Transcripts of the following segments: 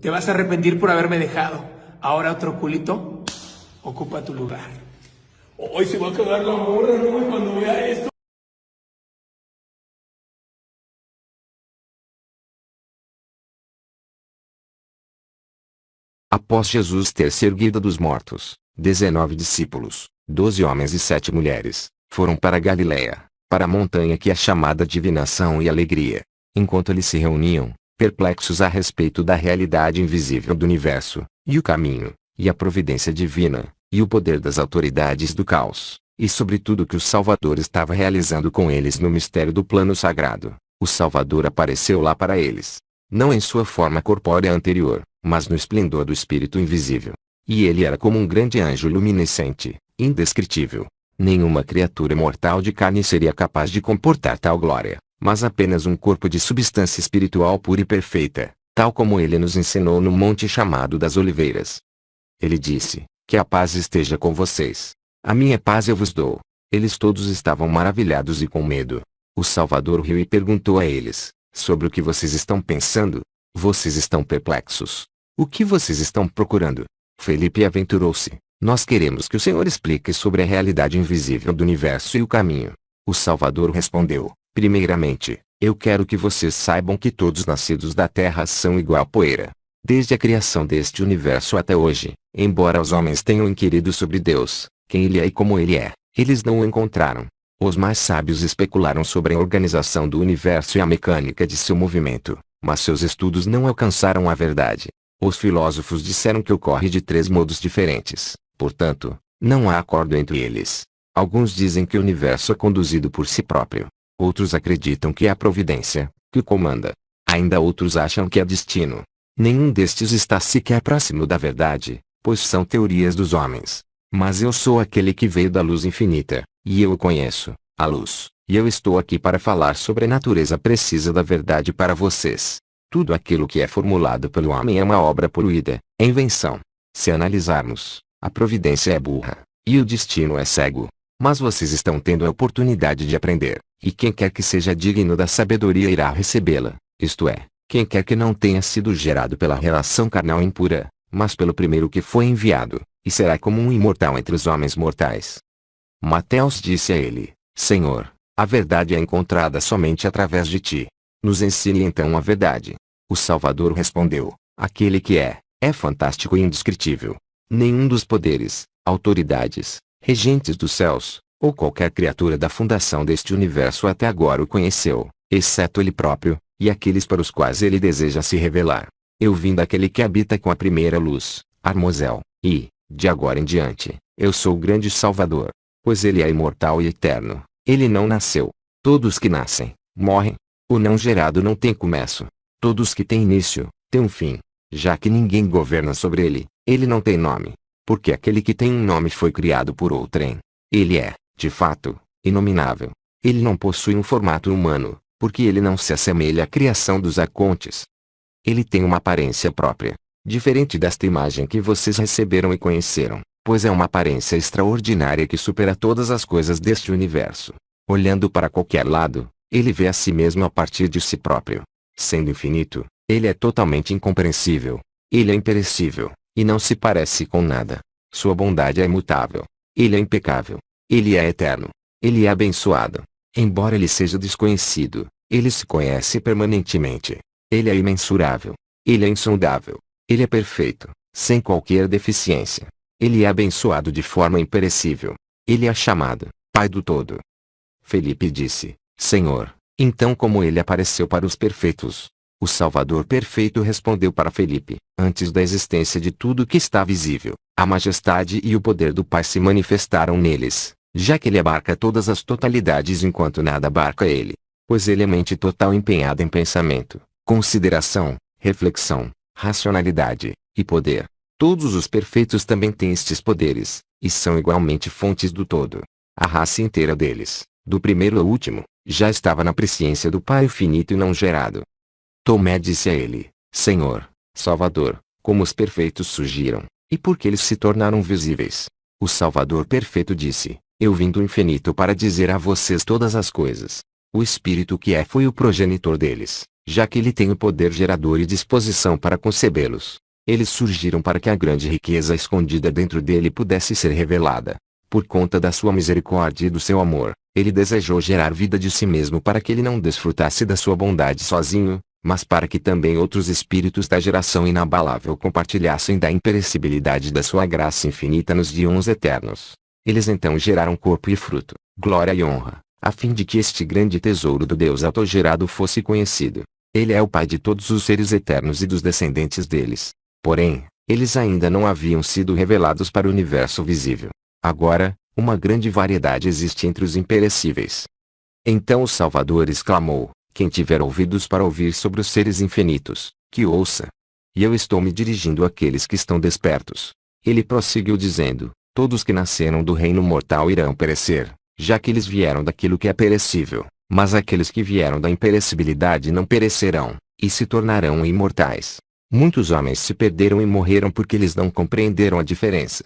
Te vas a arrepentir por haberme dejado. Ahora otro culito ocupa tu lugar. Hoy se va a cagar la morra, ¿no? Cuando vea esto. Após Jesus ter se erguido dos mortos, 19 discípulos, 12 homens e 7 mulheres, foram para Galiléia, para a montanha que é chamada Divinação e Alegria. Enquanto eles se reuniam, perplexos a respeito da realidade invisível do universo, e o caminho, e a providência divina, e o poder das autoridades do caos, e sobre tudo que o Salvador estava realizando com eles no mistério do plano sagrado, o Salvador apareceu lá para eles. Não em sua forma corpórea anterior, mas no esplendor do Espírito invisível. E ele era como um grande anjo luminescente, indescritível. Nenhuma criatura mortal de carne seria capaz de comportar tal glória, mas apenas um corpo de substância espiritual pura e perfeita, tal como ele nos ensinou no monte chamado das Oliveiras. Ele disse: que a paz esteja com vocês. A minha paz eu vos dou. Eles todos estavam maravilhados e com medo. O Salvador riu e perguntou a eles: sobre o que vocês estão pensando? Vocês estão perplexos. O que vocês estão procurando? Felipe aventurou-se: nós queremos que o Senhor explique sobre a realidade invisível do universo e o caminho. O Salvador respondeu: primeiramente, eu quero que vocês saibam que todos nascidos da terra são igual poeira. Desde a criação deste universo até hoje, embora os homens tenham inquirido sobre Deus, quem Ele é e como Ele é, eles não o encontraram. Os mais sábios especularam sobre a organização do universo e a mecânica de seu movimento, mas seus estudos não alcançaram a verdade. Os filósofos disseram que ocorre de 3 modos diferentes, portanto, não há acordo entre eles. Alguns dizem que o universo é conduzido por si próprio. Outros acreditam que é a providência, que o comanda. Ainda outros acham que é destino. Nenhum destes está sequer próximo da verdade, pois são teorias dos homens. Mas eu sou aquele que veio da luz infinita, e eu o conheço, a luz, e eu estou aqui para falar sobre a natureza precisa da verdade para vocês. Tudo aquilo que é formulado pelo homem é uma obra poluída, é invenção. Se analisarmos, a providência é burra, e o destino é cego. Mas vocês estão tendo a oportunidade de aprender, e quem quer que seja digno da sabedoria irá recebê-la, isto é, quem quer que não tenha sido gerado pela relação carnal impura, mas pelo primeiro que foi enviado, e será como um imortal entre os homens mortais. Mateus disse a ele: Senhor, a verdade é encontrada somente através de ti. Nos ensine então a verdade. O Salvador respondeu: aquele que é fantástico e indescritível. Nenhum dos poderes, autoridades, regentes dos céus, ou qualquer criatura da fundação deste universo até agora o conheceu, exceto ele próprio, e aqueles para os quais ele deseja se revelar. Eu vim daquele que habita com a primeira luz, Armosel, e, de agora em diante, eu sou o grande Salvador. Pois ele é imortal e eterno, ele não nasceu. Todos que nascem, morrem. O não gerado não tem começo. Todos que têm início, têm um fim. Já que ninguém governa sobre ele, ele não tem nome. Porque aquele que tem um nome foi criado por outrem. Ele é, de fato, inominável. Ele não possui um formato humano, porque ele não se assemelha à criação dos arcontes. Ele tem uma aparência própria, diferente desta imagem que vocês receberam e conheceram, pois é uma aparência extraordinária que supera todas as coisas deste universo. Olhando para qualquer lado, ele vê a si mesmo a partir de si próprio. Sendo infinito, ele é totalmente incompreensível. Ele é imperecível, e não se parece com nada. Sua bondade é imutável. Ele é impecável. Ele é eterno. Ele é abençoado. Embora ele seja desconhecido, ele se conhece permanentemente. Ele é imensurável. Ele é insondável. Ele é perfeito, sem qualquer deficiência. Ele é abençoado de forma imperecível. Ele é chamado Pai do Todo. Felipe disse: Senhor, então como ele apareceu para os perfeitos? O Salvador perfeito respondeu para Felipe: antes da existência de tudo que está visível, a majestade e o poder do Pai se manifestaram neles, já que ele abarca todas as totalidades enquanto nada abarca ele. Pois ele é mente total empenhada em pensamento, consideração, reflexão, racionalidade e poder. Todos os perfeitos também têm estes poderes, e são igualmente fontes do todo. A raça inteira deles, do primeiro ao último, já estava na presciência do Pai finito e não gerado. Tomé disse a ele: Senhor, Salvador, como os perfeitos surgiram, e por que eles se tornaram visíveis? O Salvador perfeito disse: Eu vim do infinito para dizer a vocês todas as coisas. O espírito que foi o progenitor deles, já que ele tem o poder gerador e disposição para concebê-los. Eles surgiram para que a grande riqueza escondida dentro dele pudesse ser revelada. Por conta da sua misericórdia e do seu amor, ele desejou gerar vida de si mesmo para que ele não desfrutasse da sua bondade sozinho, mas para que também outros espíritos da geração inabalável compartilhassem da imperecibilidade da sua graça infinita nos dias eternos. Eles então geraram corpo e fruto, glória e honra, a fim de que este grande tesouro do Deus autogerado fosse conhecido. Ele é o Pai de todos os seres eternos e dos descendentes deles. Porém, eles ainda não haviam sido revelados para o universo visível. Agora, uma grande variedade existe entre os imperecíveis. Então o Salvador exclamou: quem tiver ouvidos para ouvir sobre os seres infinitos, que ouça. E eu estou me dirigindo àqueles que estão despertos. Ele prosseguiu dizendo: todos que nasceram do reino mortal irão perecer, já que eles vieram daquilo que é perecível, mas aqueles que vieram da imperecibilidade não perecerão, e se tornarão imortais. Muitos homens se perderam e morreram porque eles não compreenderam a diferença.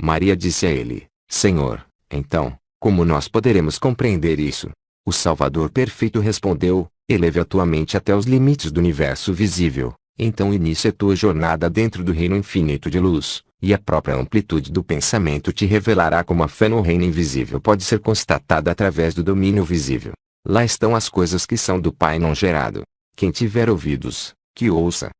Maria disse a ele: Senhor, então, como nós poderemos compreender isso? O Salvador perfeito respondeu: eleve a tua mente até os limites do universo visível, então inicie a tua jornada dentro do reino infinito de luz, e a própria amplitude do pensamento te revelará como a fé no reino invisível pode ser constatada através do domínio visível. Lá estão as coisas que são do Pai não gerado. Quem tiver ouvidos, que ouça.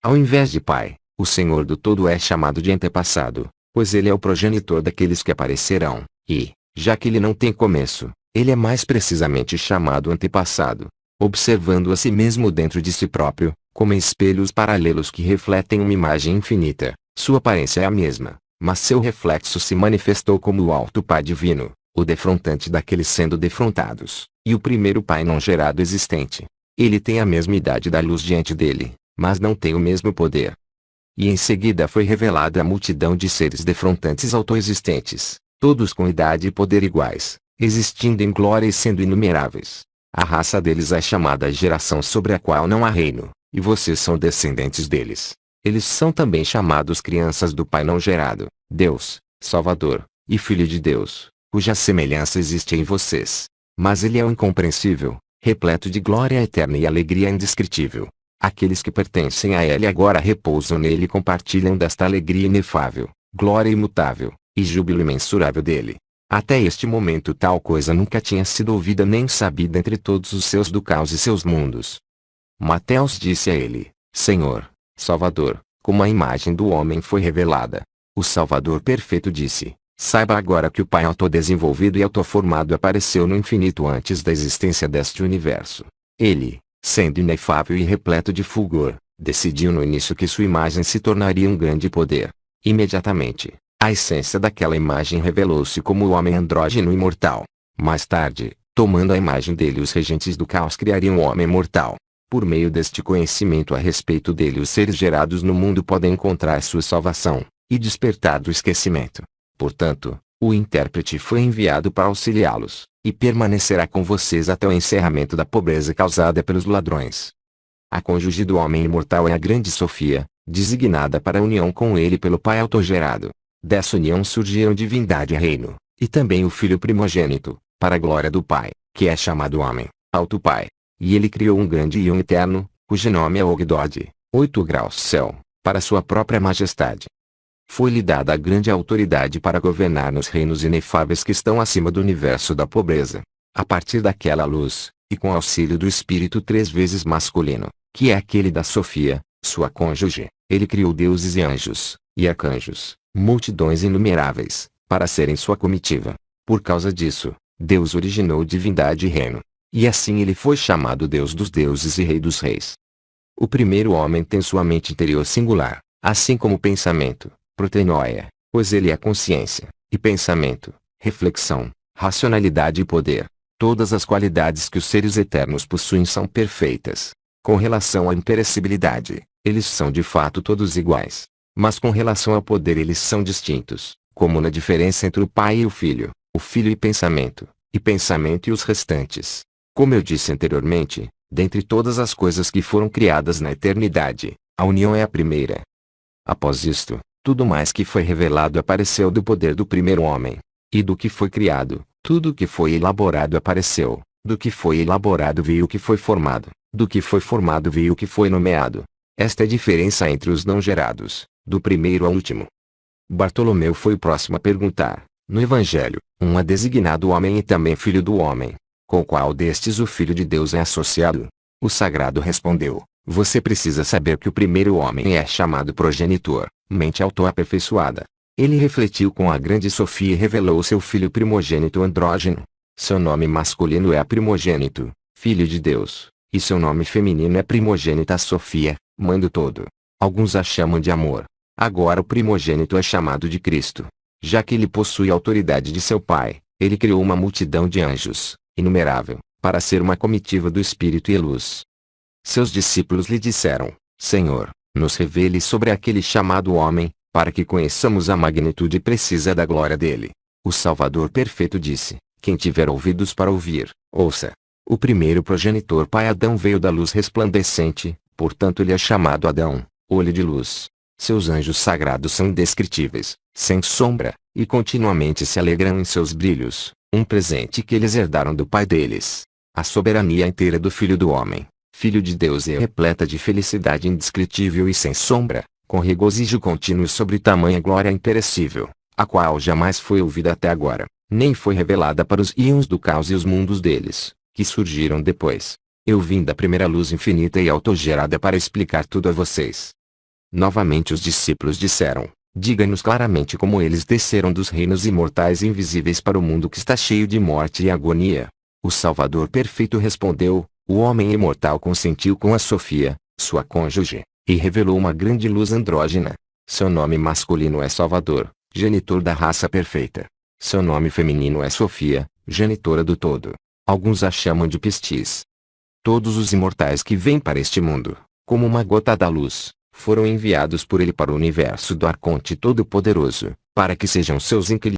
Ao invés de Pai, o Senhor do Todo é chamado de antepassado, pois ele é o progenitor daqueles que aparecerão, e, já que ele não tem começo, ele é mais precisamente chamado antepassado, observando a si mesmo dentro de si próprio, como espelhos paralelos que refletem uma imagem infinita. Sua aparência é a mesma, mas seu reflexo se manifestou como o alto Pai divino, o defrontante daqueles sendo defrontados, e o primeiro Pai não gerado existente. Ele tem a mesma idade da luz diante dele, mas não tem o mesmo poder. E em seguida foi revelada a multidão de seres defrontantes autoexistentes, todos com idade e poder iguais, existindo em glória e sendo inumeráveis. A raça deles é chamada geração sobre a qual não há reino, e vocês são descendentes deles. Eles são também chamados crianças do Pai não gerado, Deus, Salvador, e Filho de Deus, cuja semelhança existe em vocês. Mas ele é o incompreensível, repleto de glória eterna e alegria indescritível. Aqueles que pertencem a ele agora repousam nele e compartilham desta alegria inefável, glória imutável, e júbilo imensurável dele. Até este momento tal coisa nunca tinha sido ouvida nem sabida entre todos os seus do caos e seus mundos. Mateus disse a ele: Senhor, Salvador, como a imagem do homem foi revelada. O Salvador perfeito disse: saiba agora que o Pai autodesenvolvido e autoformado apareceu no infinito antes da existência deste universo. Ele, sendo inefável e repleto de fulgor, decidiu no início que sua imagem se tornaria um grande poder. Imediatamente, a essência daquela imagem revelou-se como o homem andrógeno imortal. Mais tarde, tomando a imagem dele, os regentes do caos criariam o homem mortal. Por meio deste conhecimento a respeito dele, os seres gerados no mundo podem encontrar sua salvação, e despertar do esquecimento. Portanto, o intérprete foi enviado para auxiliá-los, e permanecerá com vocês até o encerramento da pobreza causada pelos ladrões. A cônjuge do homem imortal é a grande Sofia, designada para a união com ele pelo Pai autogerado. Dessa união surgiram divindade e reino, e também o Filho primogênito, para a glória do Pai, que é chamado Homem, Alto Pai. E ele criou um grande Ion eterno, cujo nome é Ogdod, 8 graus céu, para sua própria majestade. Foi-lhe dada a grande autoridade para governar nos reinos inefáveis que estão acima do universo da pobreza. A partir daquela luz, e com auxílio do espírito 3 vezes masculino, que é aquele da Sofia, sua cônjuge, ele criou deuses e anjos, e arcanjos, multidões inumeráveis, para serem sua comitiva. Por causa disso, Deus originou divindade e reino. E assim ele foi chamado Deus dos deuses e Rei dos reis. O primeiro homem tem sua mente interior singular, assim como pensamento, proteinoia, pois ele é consciência, e pensamento, reflexão, racionalidade e poder. Todas as qualidades que os seres eternos possuem são perfeitas. Com relação à imperecibilidade, eles são de fato todos iguais. Mas com relação ao poder eles são distintos, como na diferença entre o Pai e o Filho e pensamento e os restantes. Como eu disse anteriormente, dentre todas as coisas que foram criadas na eternidade, a união é a primeira. Após isto, tudo mais que foi revelado apareceu do poder do primeiro homem. E do que foi criado, tudo que foi elaborado apareceu, Do que foi elaborado veio o que foi formado, do que foi formado veio o que foi nomeado. Esta é a diferença entre os não gerados, do primeiro ao último. Bartolomeu foi o próximo a perguntar, no Evangelho, um é designado homem e também filho do homem. Com qual destes o Filho de Deus é associado? O sagrado respondeu, você precisa saber que o primeiro homem é chamado progenitor, mente autoaperfeiçoada. Ele refletiu com a grande Sofia e revelou seu filho primogênito andrógeno. Seu nome masculino é a primogênito, filho de Deus, e seu nome feminino é primogênita Sofia, mãe do todo. Alguns a chamam de amor. Agora o primogênito é chamado de Cristo. Já que ele possui a autoridade de seu Pai, ele criou uma multidão de anjos, inumerável, para ser uma comitiva do Espírito e luz. Seus discípulos lhe disseram, Senhor, nos revele sobre aquele chamado homem, para que conheçamos a magnitude precisa da glória dele. O Salvador perfeito disse, quem tiver ouvidos para ouvir, ouça. O primeiro progenitor pai Adão veio da luz resplandecente, portanto ele é chamado Adão, olho de luz. Seus anjos sagrados são indescritíveis, sem sombra, e continuamente se alegram em seus brilhos, um presente que eles herdaram do pai deles. A soberania inteira do Filho do Homem, Filho de Deus é repleta de felicidade indescritível e sem sombra, com regozijo contínuo sobre tamanha glória imperecível, a qual jamais foi ouvida até agora, nem foi revelada para os íons do caos e os mundos deles, que surgiram depois. Eu vim da primeira luz infinita e autogerada para explicar tudo a vocês. Novamente os discípulos disseram, diga-nos claramente como eles desceram dos reinos imortais e invisíveis para o mundo que está cheio de morte e agonia. O Salvador perfeito respondeu, o homem imortal consentiu com a Sofia, sua cônjuge, e revelou uma grande luz andrógena. Seu nome masculino é Salvador, genitor da raça perfeita. Seu nome feminino é Sofia, genitora do todo. Alguns a chamam de Pistis. Todos os imortais que vêm para este mundo, como uma gota da luz, foram enviados por ele para o universo do Arconte Todo-Poderoso, para que sejam seus inquilinos.